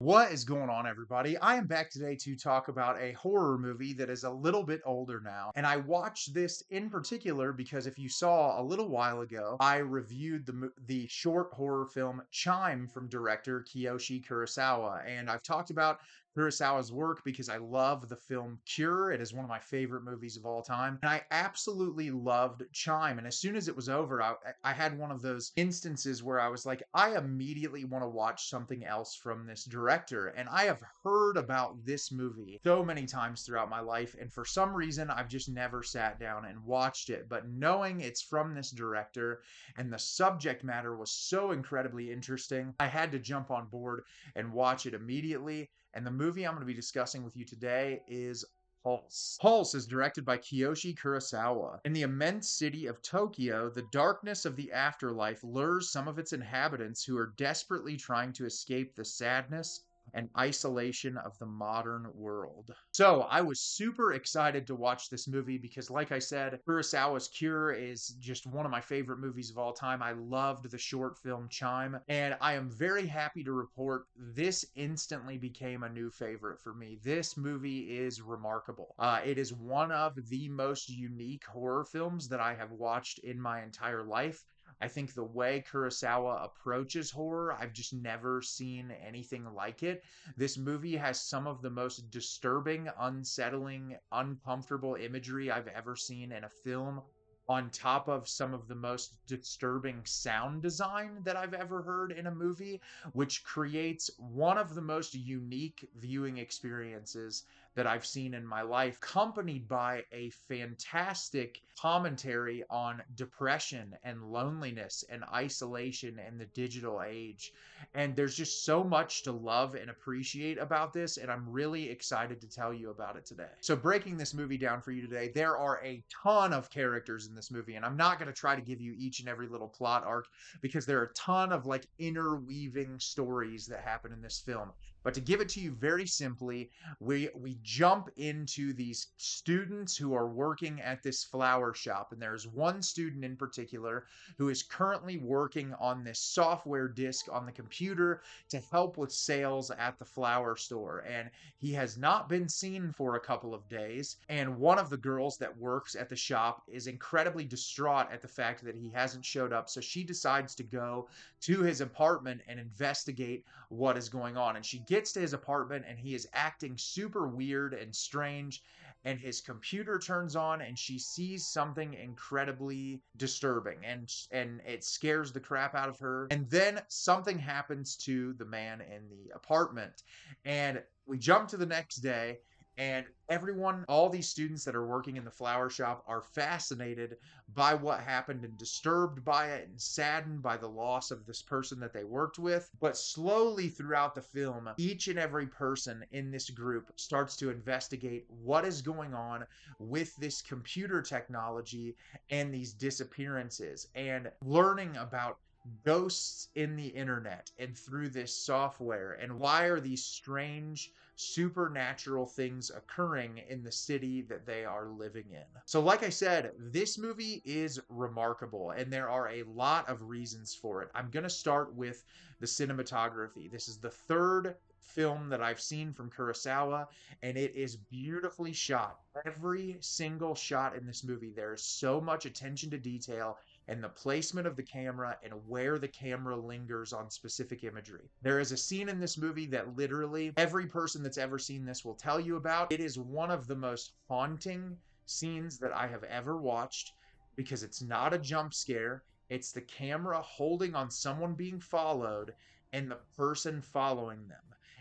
What is going on, everybody? I am back today to talk about a horror movie that is a little bit older now. And I watched this in particular because if you saw a little while ago, I reviewed the short horror film Chime from director Kiyoshi Kurosawa. And I've talked about Kurosawa's work because I love the film Cure. It is one of my favorite movies of all time. And I absolutely loved Chime. And as soon as it was over, I had one of those instances where I was like, I immediately want to watch something else from this director. And I have heard about this movie so many times throughout my life. And for some reason, I've just never sat down and watched it. But knowing it's from this director and the subject matter was so incredibly interesting, I had to jump on board and watch it immediately. And the movie I'm going to be discussing with you today is Pulse. Pulse is directed by Kiyoshi Kurosawa. In the immense city of Tokyo, the darkness of the afterlife lures some of its inhabitants who are desperately trying to escape the sadness and isolation of the modern world. So I was super excited to watch this movie because, like I said, Kurosawa's Cure is just one of my favorite movies of all time. I loved the short film Chime, and I am very happy to report this instantly became a new favorite for me. This movie is remarkable. It is one of the most unique horror films that I have watched in my entire life. I think the way Kurosawa approaches horror, I've just never seen anything like it. This movie has some of the most disturbing, unsettling, uncomfortable imagery I've ever seen in a film, on top of some of the most disturbing sound design that I've ever heard in a movie, which creates one of the most unique viewing experiences that I've seen in my life, accompanied by a fantastic commentary on depression and loneliness and isolation in the digital age. And there's just so much to love and appreciate about this, and I'm really excited to tell you about it today. So, breaking this movie down for you today, there are a ton of characters in this movie, and I'm not going to try to give you each and every little plot arc because there are a ton of like interweaving stories that happen in this film. But to give it to you very simply, we jump into these students who are working at this flower shop, and there's one student in particular who is currently working on this software disk on the computer to help with sales at the flower store. And he has not been seen for a couple of days. And one of the girls that works at the shop is incredibly distraught at the fact that he hasn't showed up. So she decides to go to his apartment and investigate what is going on. And she gets to his apartment and he is acting super weird and strange, and his computer turns on and she sees something incredibly disturbing, and it scares the crap out of her. And then something happens to the man in the apartment, and we jump to the next day, and everyone, all these students that are working in the flower shop, are fascinated by what happened and disturbed by it and saddened by the loss of this person that they worked with. But slowly throughout the film, each and every person in this group starts to investigate what is going on with this computer technology and these disappearances, and learning about ghosts in the internet and through this software, and why are these strange supernatural things occurring in the city that they are living in. So like I said, this movie is remarkable and there are a lot of reasons for it. I'm going to start with the cinematography. This is the third film that I've seen from Kurosawa, and it is beautifully shot. Every single shot in this movie, there is so much attention to detail and the placement of the camera and where the camera lingers on specific imagery. There is a scene in this movie that literally every person that's ever seen this will tell you about. It is one of the most haunting scenes that I have ever watched because it's not a jump scare. It's the camera holding on someone being followed and the person following them,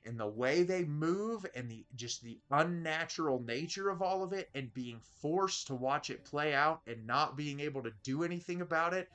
and the way they move, and the unnatural nature of all of it, and being forced to watch it play out and not being able to do anything about it.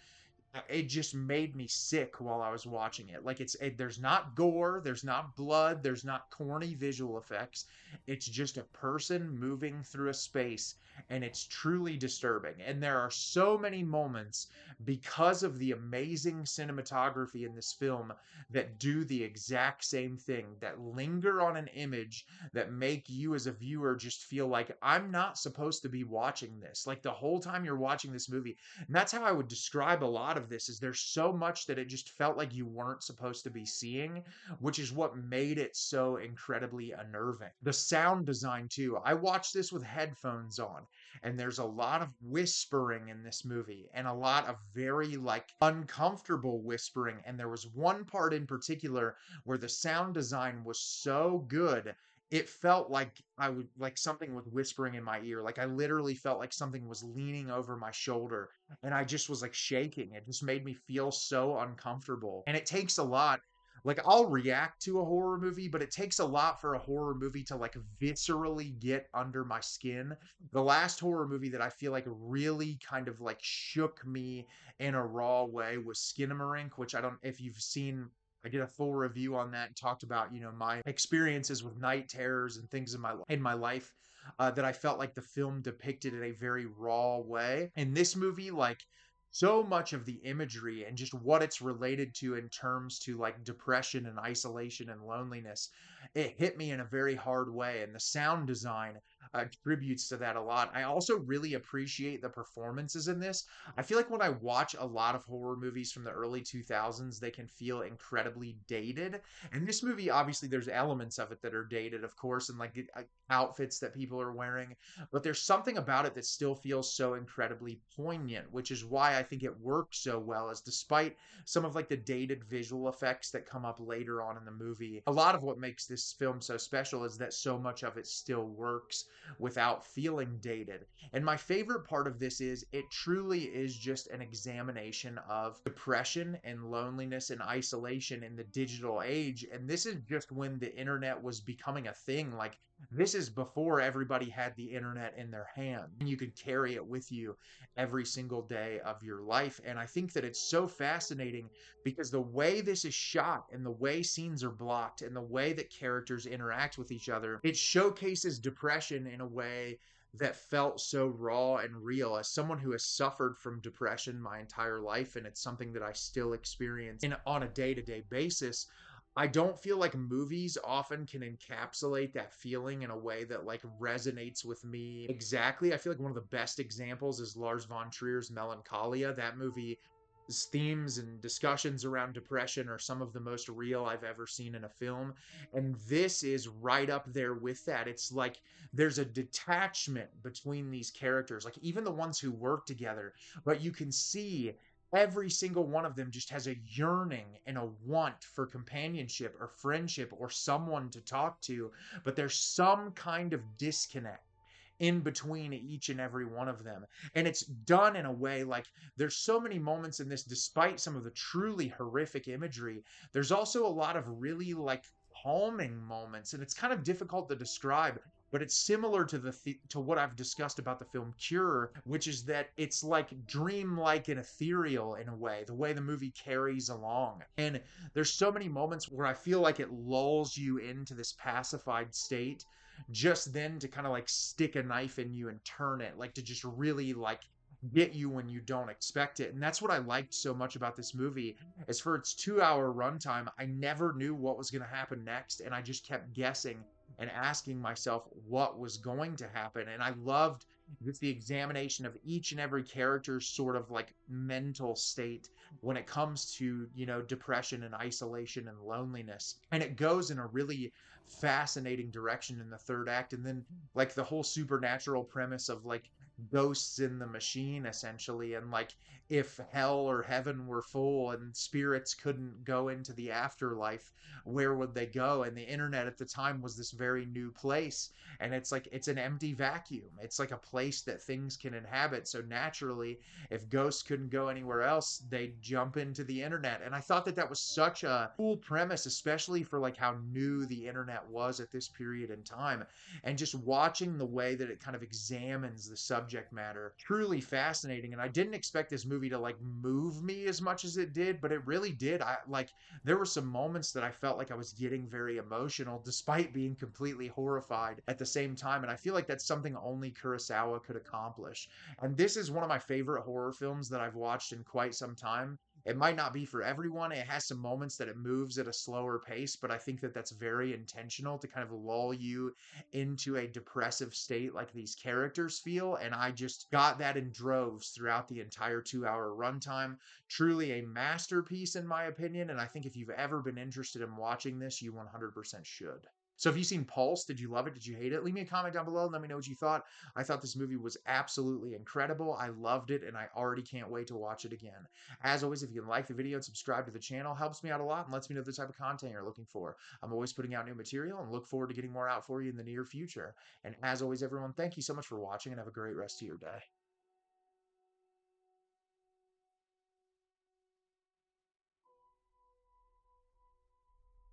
It just made me sick while I was watching it. Like there's not gore, there's not blood, there's not corny visual effects. It's just a person moving through a space, and it's truly disturbing. And there are so many moments because of the amazing cinematography in this film that do the exact same thing, that linger on an image, that make you as a viewer just feel like I'm not supposed to be watching this. Like the whole time you're watching this movie. And that's how I would describe a lot of of this is there's so much that it just felt like you weren't supposed to be seeing, which is what made it so incredibly unnerving. The sound design, too. I watched this with headphones on, and there's a lot of whispering in this movie and a lot of very like uncomfortable whispering. And there was one part in particular where the sound design was so good it felt like I would like something was whispering in my ear. Like I literally felt like something was leaning over my shoulder and I just was like shaking. It just made me feel so uncomfortable. And it takes a lot. Like I'll react to a horror movie, but it takes a lot for a horror movie to like viscerally get under my skin. The last horror movie that I feel like really kind of like shook me in a raw way was Skinamarink, which I don't if you've seen I did a full review on that and talked about, my experiences with night terrors and things in my life that I felt like the film depicted in a very raw way. In this movie, like so much of the imagery and just what it's related to in terms to like depression and isolation and loneliness, it hit me in a very hard way. And the sound design contributes to that a lot. I also really appreciate the performances in this. I feel like when I watch a lot of horror movies from the early 2000s, they can feel incredibly dated. And this movie, obviously, there's elements of it that are dated, of course, and like outfits that people are wearing. But there's something about it that still feels so incredibly poignant, which is why I think it works so well, is despite some of like the dated visual effects that come up later on in the movie, a lot of what makes this film so special is that so much of it still works without feeling dated. And my favorite part of this is it truly is just an examination of depression and loneliness and isolation in the digital age. And this is just when the internet was becoming a thing. Like, this is before everybody had the internet in their hand and you could carry it with you every single day of your life. And I think that it's so fascinating because the way this is shot and the way scenes are blocked and the way that characters interact with each other, it showcases depression in a way that felt so raw and real. As someone who has suffered from depression my entire life, and it's something that I still experience on a day-to-day basis, I don't feel like movies often can encapsulate that feeling in a way that like resonates with me exactly. I feel like one of the best examples is Lars von Trier's Melancholia. That movie's themes and discussions around depression are some of the most real I've ever seen in a film. And this is right up there with that. It's like there's a detachment between these characters, like even the ones who work together, but you can see every single one of them just has a yearning and a want for companionship or friendship or someone to talk to, but there's some kind of disconnect in between each and every one of them. And it's done in a way like there's so many moments in this, despite some of the truly horrific imagery, there's also a lot of really like calming moments. And it's kind of difficult to describe. But it's similar to to what I've discussed about the film Cure, which is that it's like dreamlike and ethereal in a way the movie carries along. And there's so many moments where I feel like it lulls you into this pacified state just then to kind of like stick a knife in you and turn it, like to just really like get you when you don't expect it. And that's what I liked so much about this movie is for its 2 hour runtime, I never knew what was going to happen next. And I just kept guessing and asking myself what was going to happen. And I loved just the examination of each and every character's sort of like mental state when it comes to, depression and isolation and loneliness. And it goes in a really fascinating direction in the third act. And then like the whole supernatural premise of like ghosts in the machine essentially, and like if hell or heaven were full and spirits couldn't go into the afterlife, where would they go? And the internet at the time was this very new place, and it's like it's an empty vacuum. It's like a place that things can inhabit, so naturally if ghosts couldn't go anywhere else, they'd jump into the internet. And I thought that that was such a cool premise, especially for like how new the internet was at this period in time. And just watching the way that it kind of examines the subject matter, truly fascinating. And I didn't expect this movie to like move me as much as it did, but it really did. I like there were some moments that I felt like I was getting very emotional despite being completely horrified at the same time. And I feel like that's something only Kurosawa could accomplish. And this is one of my favorite horror films that I've watched in quite some time. It might not be for everyone. It has some moments that it moves at a slower pace, but I think that that's very intentional to kind of lull you into a depressive state like these characters feel. And I just got that in droves throughout the entire 2 hour runtime. Truly a masterpiece, in my opinion. And I think if you've ever been interested in watching this, you 100% should. So, have you seen Pulse? Did you love it? Did you hate it? Leave me a comment down below and let me know what you thought. I thought this movie was absolutely incredible. I loved it, and I already can't wait to watch it again. As always, if you can like the video and subscribe to the channel, helps me out a lot and lets me know the type of content you're looking for. I'm always putting out new material and look forward to getting more out for you in the near future. And as always, everyone, thank you so much for watching and have a great rest of your day.